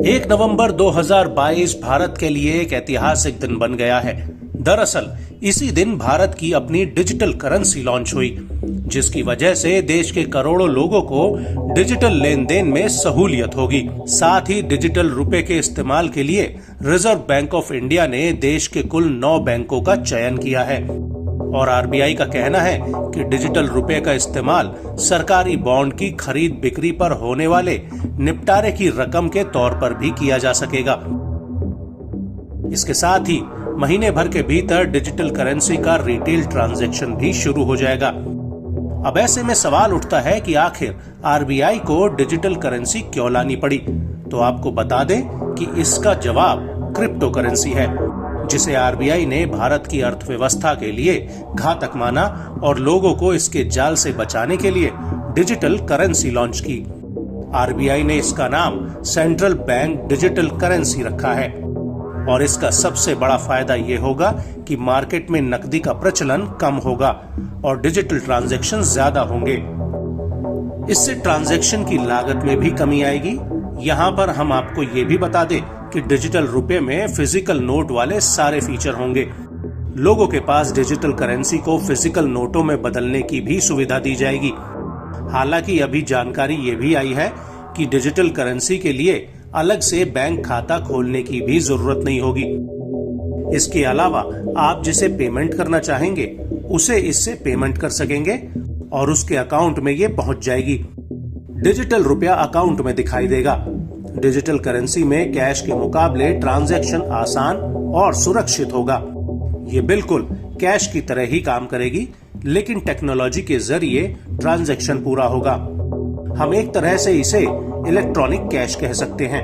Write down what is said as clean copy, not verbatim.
एक नवंबर 2022 भारत के लिए एक ऐतिहासिक दिन बन गया है। दरअसल इसी दिन भारत की अपनी डिजिटल करेंसी लॉन्च हुई, जिसकी वजह से देश के करोड़ों लोगों को डिजिटल लेन देन में सहूलियत होगी। साथ ही डिजिटल रुपए के इस्तेमाल के लिए रिजर्व बैंक ऑफ इंडिया ने देश के कुल 9 बैंकों का चयन किया है और आरबीआई का कहना है कि डिजिटल रुपए का इस्तेमाल सरकारी बॉन्ड की खरीद बिक्री पर होने वाले निपटारे की रकम के तौर पर भी किया जा सकेगा। इसके साथ ही महीने भर के भीतर डिजिटल करेंसी का रिटेल ट्रांजैक्शन भी शुरू हो जाएगा। अब ऐसे में सवाल उठता है कि आखिर आरबीआई को डिजिटल करेंसी क्यों लानी पड़ी? तो आपको बता दें कि इसका जवाब क्रिप्टो करेंसी है, जिसे आरबीआई ने भारत की अर्थव्यवस्था के लिए घातक माना और लोगों को इसके जाल से बचाने के लिए डिजिटल करेंसी लॉन्च की। आरबीआई ने इसका नाम सेंट्रल बैंक डिजिटल करेंसी रखा है और इसका सबसे बड़ा फायदा ये होगा कि मार्केट में नकदी का प्रचलन कम होगा और डिजिटल ट्रांजैक्शन ज्यादा होंगे। इससे ट्रांजैक्शन की लागत में भी कमी आएगी। यहाँ पर हम आपको ये भी बता दें कि डिजिटल रुपए में फिजिकल नोट वाले सारे फीचर होंगे। लोगों के पास डिजिटल करेंसी को फिजिकल नोटों में बदलने की भी सुविधा दी जाएगी। हालांकि अभी जानकारी ये भी आई है कि डिजिटल करेंसी के लिए अलग से बैंक खाता खोलने की भी जरूरत नहीं होगी। इसके अलावा आप जिसे पेमेंट करना चाहेंगे उसे इससे पेमेंट कर सकेंगे और उसके अकाउंट में ये पहुंच जाएगी। डिजिटल रुपया अकाउंट में दिखाई देगा। डिजिटल करेंसी में कैश के मुकाबले ट्रांजैक्शन आसान और सुरक्षित होगा। ये बिल्कुल कैश की तरह ही काम करेगी, लेकिन टेक्नोलॉजी के जरिए ट्रांजैक्शन पूरा होगा। हम एक तरह से इसे इलेक्ट्रॉनिक कैश कह सकते हैं।